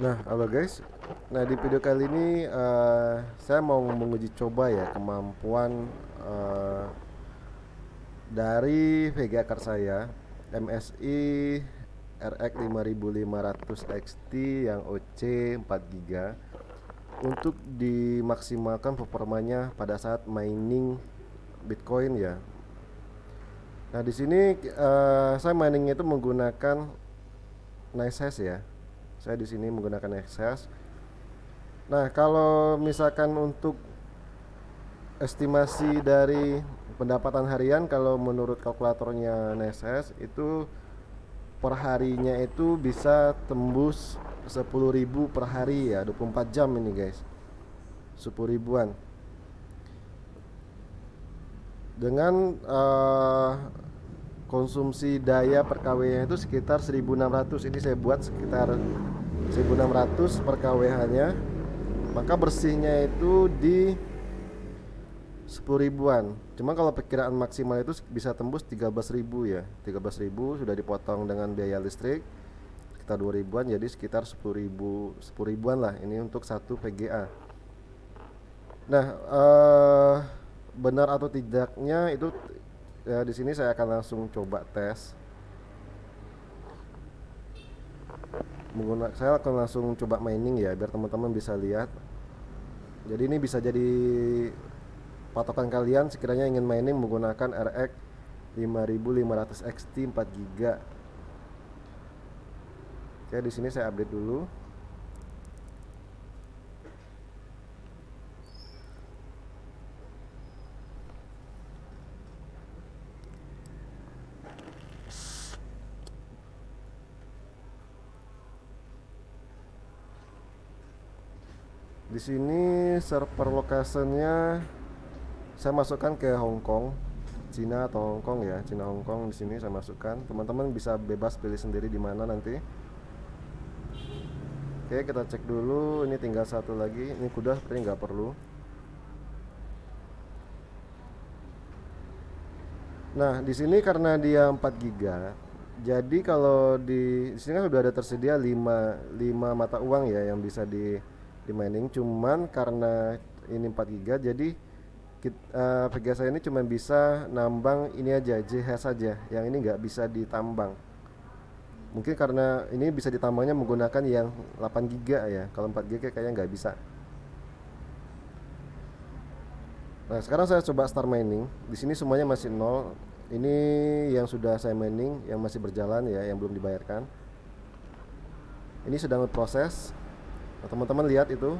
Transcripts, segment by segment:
Nah, halo guys. Nah, di video kali ini saya mau menguji coba ya kemampuan eh, dari VGA card saya MSI RX 5500 XT yang OC 4 GB untuk dimaksimalkan performanya pada saat mining Bitcoin ya. Nah, di sini saya miningnya itu menggunakan NiceHash ya. Saya di sini menggunakan NiceHash. Nah, kalau misalkan untuk estimasi dari pendapatan harian, kalau menurut kalkulatornya NSS itu per harinya itu bisa tembus 10.000 per hari ya, 24 jam ini guys, 10 ribuan dengan konsumsi daya per KWH itu sekitar 1.600. Ini saya buat sekitar 1.600 per KWH nya, maka bersihnya itu di 10 ribuan. Cuma kalau perkiraan maksimal itu bisa tembus 13.000 ya. 13.000 sudah dipotong dengan biaya listrik sekitar 2 ribuan, jadi sekitar 10 ribuan lah ini untuk satu VGA. Nah, benar atau tidaknya itu ya, di sini saya akan langsung coba tes. Saya akan langsung coba mining ya biar teman-teman bisa lihat. Jadi ini bisa jadi patokan kalian sekiranya ingin mining menggunakan RX 5500 XT 4 GB. Oke, di sini saya update dulu. Di sini server locationnya saya masukkan ke Hong Kong, Cina atau Hong Kong ya, Cina Hong Kong. Di sini saya masukkan. Teman-teman bisa bebas pilih sendiri di mana nanti. Oke, kita cek dulu. Ini tinggal satu lagi. Ini kuda sepertinya nggak perlu. Nah, di sini karena dia 4 giga, jadi kalau di sini kan sudah ada tersedia 5 mata uang ya yang bisa di mining. Cuman karena ini 4 giga, jadi VGA saya ini cuma bisa nambang ini aja, JH saja. Yang ini nggak bisa ditambang. Mungkin karena ini bisa ditambangnya menggunakan yang 8 giga ya. Kalau 4 giga kayaknya nggak bisa. Nah, sekarang saya coba start mining. Di sini semuanya masih nol. Ini yang sudah saya mining, yang masih berjalan ya, yang belum dibayarkan. Ini sedang proses. Nah, teman-teman lihat itu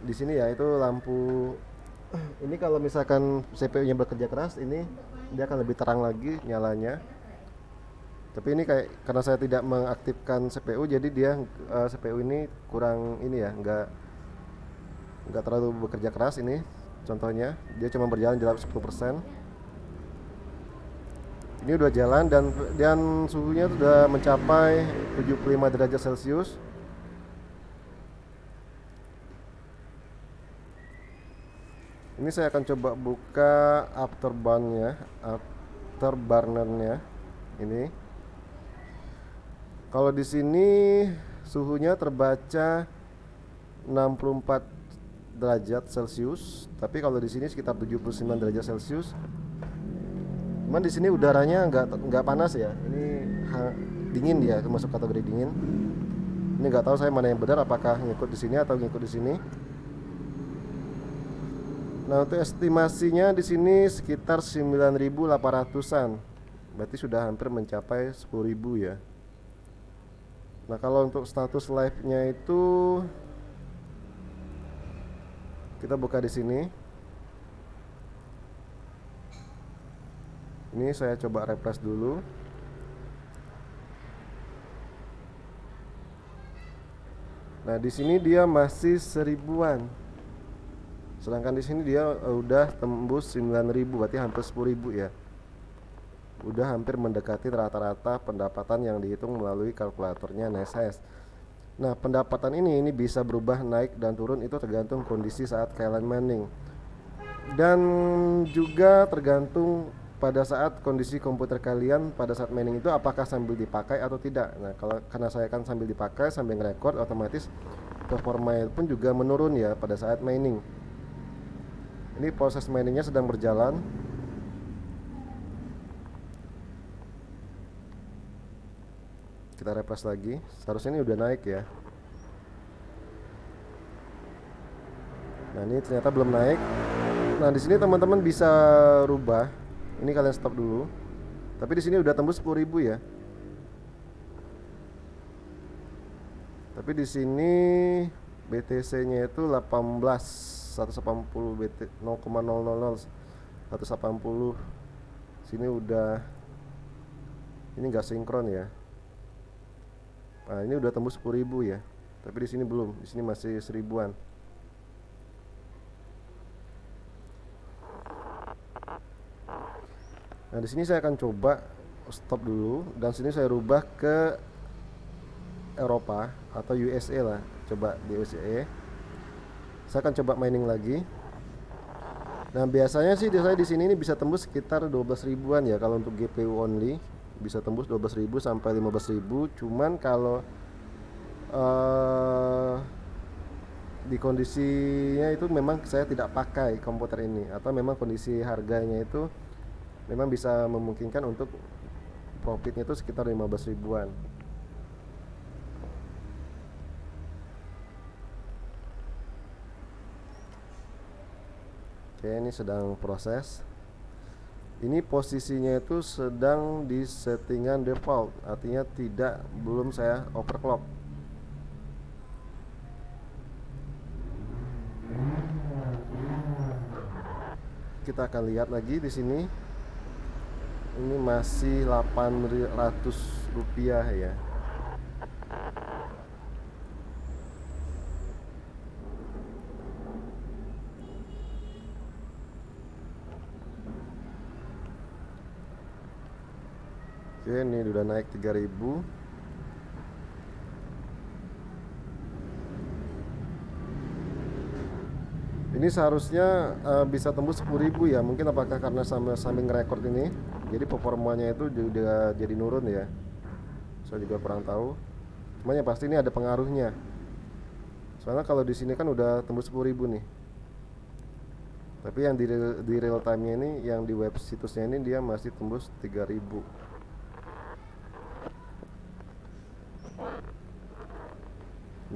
di sini ya, itu lampu. Ini kalau misalkan CPU-nya bekerja keras, ini dia akan lebih terang lagi nyalanya. Tapi ini kayak karena saya tidak mengaktifkan CPU, jadi dia CPU ini kurang ini ya, nggak terlalu bekerja keras ini. Contohnya, dia cuma berjalan dalam 10%. Ini udah jalan dan suhunya sudah mencapai 75 derajat Celcius. Ini saya akan coba buka afterburnernya. Ini. Kalau di sini suhunya terbaca 64 derajat Celcius, tapi kalau di sini sekitar 79 derajat Celcius. Cuman di sini udaranya nggak panas ya. Ini dingin, dia masuk kategori dingin. Ini nggak tahu saya mana yang benar, apakah ngikut di sini atau ngikut di sini. Nah, untuk estimasinya di sini sekitar 9.800-an. Berarti sudah hampir mencapai 10.000 ya. Nah, kalau untuk status live-nya itu kita buka di sini. Ini saya coba refresh dulu. Nah, di sini dia masih 1.000-an. Sedangkan di sini dia udah tembus 9.000, berarti hampir 10.000 ya. Udah hampir mendekati rata-rata pendapatan yang dihitung melalui kalkulatornya NiceHash. Nah, pendapatan ini bisa berubah naik dan turun, itu tergantung kondisi saat kalian mining. Dan juga tergantung pada saat kondisi komputer kalian pada saat mining itu apakah sambil dipakai atau tidak. Nah, karena saya kan sambil dipakai, sambil ngerekord, otomatis performa pun juga menurun ya pada saat mining. Ini proses miningnya sedang berjalan. Kita refresh lagi. Seharusnya ini udah naik ya. Nah, ini ternyata belum naik. Nah, di sini teman-teman bisa rubah. Ini kalian stop dulu. Tapi di sini udah tembus 10.000 ya. Tapi di sini BTC-nya itu 180 BT 0,000 180. Sini udah, ini enggak sinkron ya. Nah, ini udah tembus 10.000 ya. Tapi di sini belum. Di sini masih 1000-an. Nah, di sini saya akan coba stop dulu dan sini saya rubah ke Eropa atau USA lah. Coba di USA. Saya akan coba mining lagi. Nah, biasanya sih saya di sini ini bisa tembus sekitar 12 ribuan ya kalau untuk GPU only. Bisa tembus 12.000 sampai 15.000. Cuman kalau di kondisinya itu memang saya tidak pakai komputer ini atau memang kondisi harganya itu memang bisa memungkinkan untuk profitnya itu sekitar 15 ribuan. Oke, ini sedang proses. Ini posisinya itu sedang di settingan default, artinya belum saya overclock. Kita akan lihat lagi di sini. Ini masih 800 rupiah ya. Oke, ini udah naik 3000. Ini seharusnya bisa tembus 10.000 ya. Mungkin apakah karena sambil ngerekord ini jadi performanya itu juga jadi nurun ya. Saya juga kurang tahu. Cuman yang pasti ini ada pengaruhnya. Soalnya kalau di sini kan udah tembus 10.000 nih. Tapi yang di real time-nya ini, yang di web situsnya ini dia masih tembus 3000.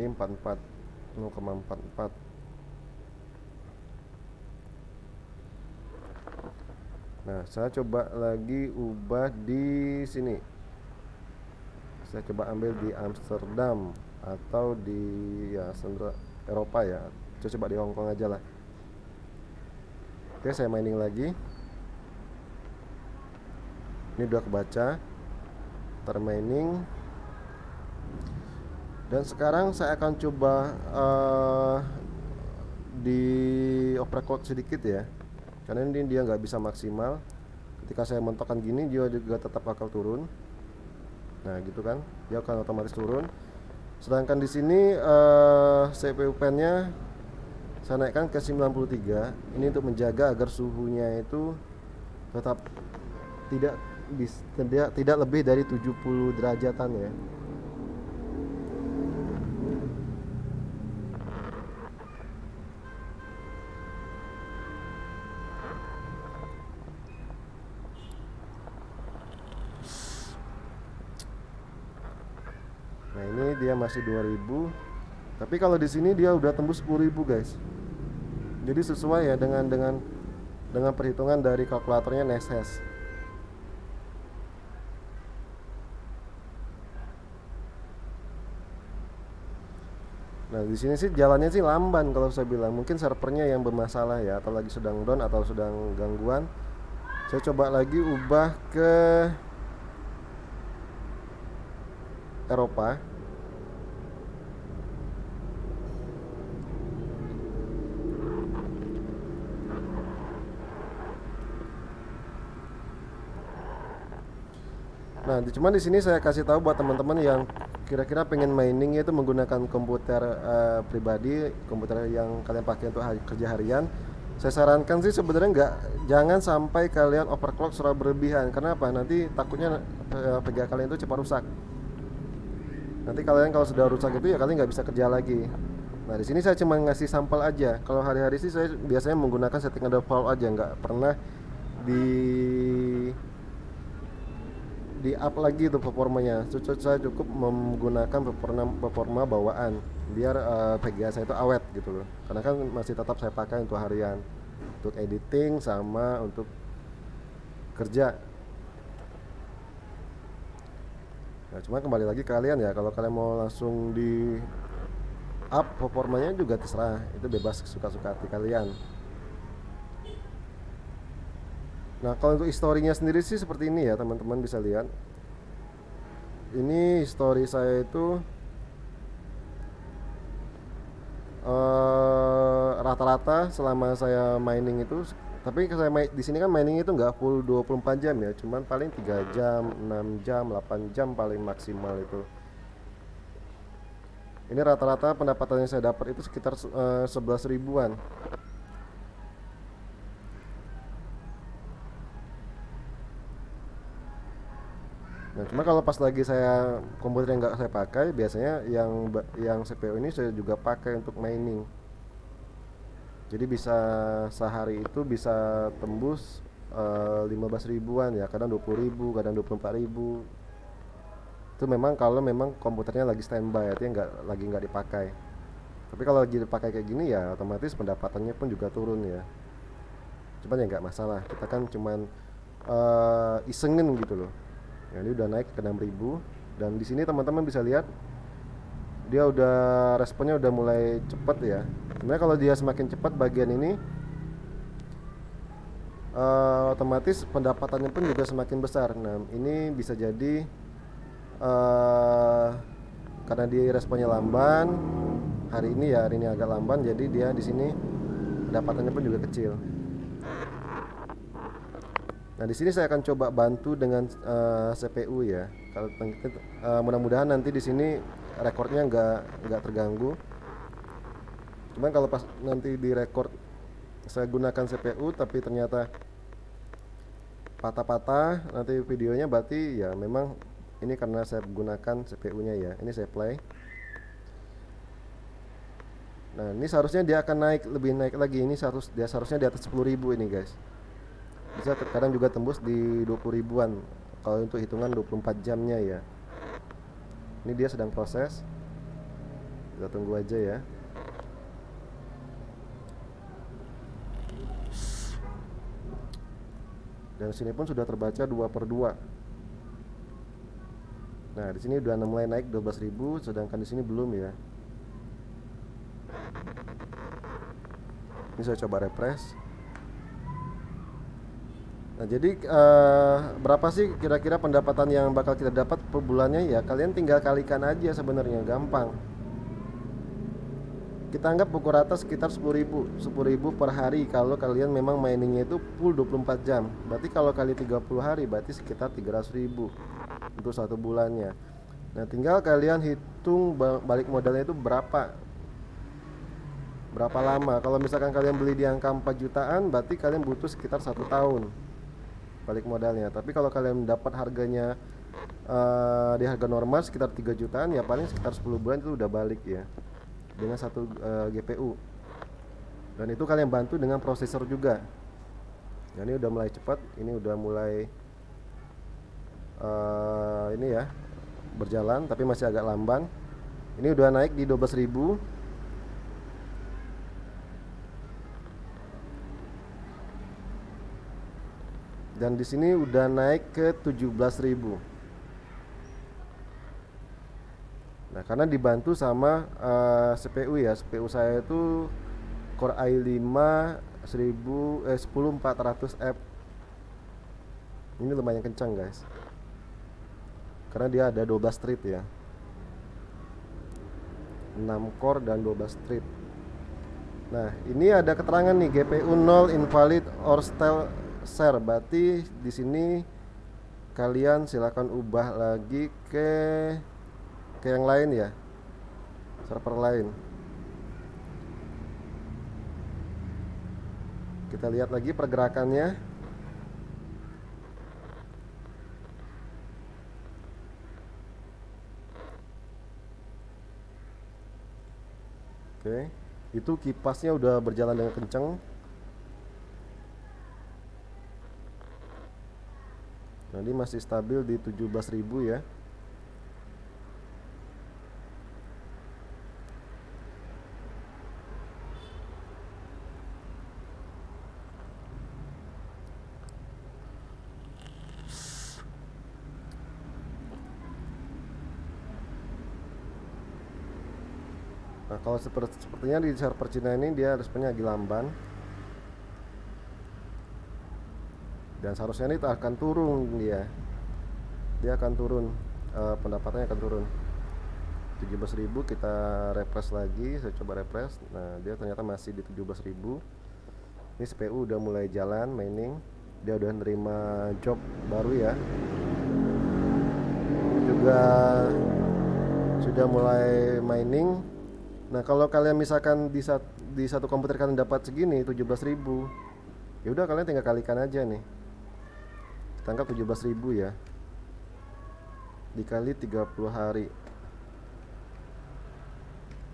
Ini 44 0,44. Nah, saya coba lagi ubah di sini. Saya coba ambil di Amsterdam atau di Eropa ya. Saya coba di Hong Kong aja lah. Oke, saya mining lagi. Ini udah kebaca. Termining. Dan sekarang saya akan coba di overclock sedikit ya. Karena ini dia nggak bisa maksimal. Ketika saya mentokkan gini dia juga tetap bakal turun. Nah, gitu kan, dia akan otomatis turun. Sedangkan di sini CPU pen-nya saya naikkan ke 93. Ini untuk menjaga agar suhunya itu tetap tidak lebih dari 70 derajatan ya. Nah, ini dia masih 2000. Tapi kalau di sini dia udah tembus 10.000, guys. Jadi sesuai ya dengan perhitungan dari kalkulatornya Neshash. Nah, di sini sih jalannya sih lamban kalau saya bilang. Mungkin servernya yang bermasalah ya, atau lagi sedang down atau sedang gangguan. Saya coba lagi ubah ke Eropa. Nah, cuman di sini saya kasih tahu buat teman-teman yang kira-kira pengen mining itu menggunakan komputer pribadi, komputer yang kalian pakai untuk kerja harian. Saya sarankan sih sebenarnya nggak, jangan sampai kalian overclock secara berlebihan. Kenapa? Nanti takutnya VGA kalian itu cepat rusak. Nanti kalian kalau sudah rusak itu ya kalian nggak bisa kerja lagi. Nah di sini saya cuma ngasih sampel aja. Kalau hari-hari sih saya biasanya menggunakan setting default aja, nggak pernah di up lagi tuh performanya. Saya cukup menggunakan performa bawaan biar VGA saya itu awet gitu loh. Karena kan masih tetap saya pakai untuk harian, untuk editing sama untuk kerja. Nah cuma kembali lagi ke kalian ya, kalau kalian mau langsung di up performanya juga terserah, itu bebas suka-suka hati kalian. Nah kalau untuk historinya sendiri sih seperti ini ya teman-teman, bisa lihat ini history saya itu rata-rata selama saya mining itu. Tapi saya di sini kan mining itu nggak full 24 jam ya, cuman paling 3 jam, 6 jam, 8 jam paling maksimal itu. Ini rata-rata pendapatan yang saya dapat itu sekitar 11 ribuan. Nah, cuma kalau pas lagi saya komputer yang nggak saya pakai, biasanya yang CPU ini saya juga pakai untuk mining. Jadi bisa sehari itu bisa tembus 15 ribuan ya, kadang 20 ribu, kadang 24 ribu. Itu memang kalau memang komputernya lagi standby, artinya nggak dipakai. Tapi kalau lagi dipakai kayak gini ya otomatis pendapatannya pun juga turun ya. Cuman ya nggak masalah, kita kan cuman isengin gitu loh. Ya, ini udah naik ke 6.000, dan di sini teman-teman bisa lihat dia udah responnya udah mulai cepat ya. Sebenarnya kalau dia semakin cepat bagian ini otomatis pendapatannya pun juga semakin besar. Nah ini bisa jadi karena dia responnya lamban hari ini agak lamban, jadi dia di sini pendapatannya pun juga kecil. Nah di sini saya akan coba bantu dengan CPU ya. Kalau mudah-mudahan nanti di sini rekornya nggak terganggu. Cuman kalau pas nanti di record saya gunakan CPU tapi ternyata patah-patah nanti videonya, berarti ya memang ini karena saya gunakan CPU-nya ya. Ini saya play. Nah ini seharusnya dia akan lebih naik lagi. Ini seharusnya di atas 10.000 ini guys. Bisa kadang juga tembus di 20 ribuan kalau untuk hitungan 24 jamnya ya. Ini dia sedang proses, kita tunggu aja ya. Dan sini pun sudah terbaca 2/2. Nah di sini udah mulai naik 12.000, sedangkan di sini belum ya. Ini saya coba refresh. Nah jadi berapa sih kira-kira pendapatan yang bakal kita dapat per bulannya ya? Kalian tinggal kalikan aja sebenarnya, gampang. Kita anggap pukul rata sekitar 10.000 per hari kalau kalian memang miningnya itu full 24 jam. Berarti kalau kali 30 hari berarti sekitar 300.000 untuk satu bulannya. Nah tinggal kalian hitung balik modalnya itu berapa lama. Kalau misalkan kalian beli di angka 4 jutaan, berarti kalian butuh sekitar 1 tahun balik modalnya. Tapi kalau kalian dapat harganya di harga normal sekitar 3 jutaan, ya paling sekitar 10 bulan itu udah balik ya, dengan satu GPU. Dan itu kalian bantu dengan prosesor juga. Nah, ini udah mulai cepat, ini udah mulai ini ya berjalan, tapi masih agak lamban. Ini udah naik di 12.000. Dan di sini udah naik ke 17.000. Nah, karena dibantu sama CPU ya. CPU saya itu Core i5 10400F. Ini lumayan kencang, guys. Karena dia ada 12 thread ya. 6 core dan 12 thread. Nah, ini ada keterangan nih GPU 0 invalid or stale share. Berarti di sini kalian silakan ubah lagi ke yang lain ya, server lain. Kita lihat lagi pergerakannya. Oke, itu kipasnya udah berjalan dengan kencang. Nah, ini masih stabil di 17.000 ya. Nah, kalau sepertinya di server Cina ini dia responnya lagi lamban. Dan seharusnya ini akan turun dia. Dia akan turun, pendapatannya akan turun. 17.000, kita refresh lagi, saya coba refresh. Nah, dia ternyata masih di 17.000. Ini CPU udah mulai jalan mining. Dia udah nerima job baru ya. Juga sudah mulai mining. Nah, kalau kalian misalkan di satu komputer kalian dapat segini 17.000, ya udah kalian tinggal kalikan aja nih. Kita anggap 17.000 ya. Dikali 30 hari.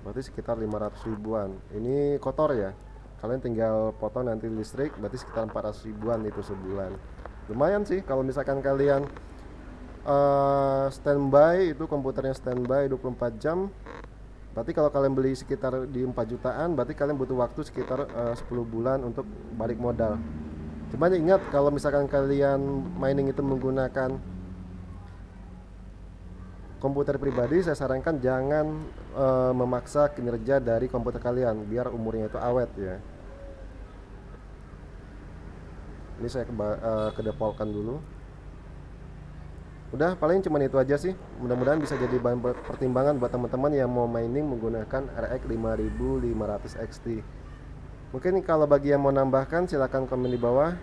Berarti sekitar 500 ribuan. Ini kotor ya. Kalian tinggal potong nanti listrik, berarti sekitar 400 ribuan itu sebulan. Lumayan sih kalau misalkan kalian standby, itu komputernya standby 24 jam. Berarti kalau kalian beli sekitar di 4 jutaan, berarti kalian butuh waktu sekitar 10 bulan untuk balik modal. Cuman ingat, kalau misalkan kalian mining itu menggunakan komputer pribadi, saya sarankan jangan memaksa kinerja dari komputer kalian biar umurnya itu awet ya. Ini saya kedefaultkan dulu. Udah, paling cuman itu aja sih. Mudah-mudahan bisa jadi bahan pertimbangan buat teman-teman yang mau mining menggunakan RX 5500 XT. Mungkin kalau bagi yang mau nambahkan, silahkan komen di bawah.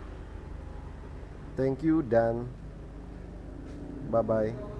Thank you dan bye bye.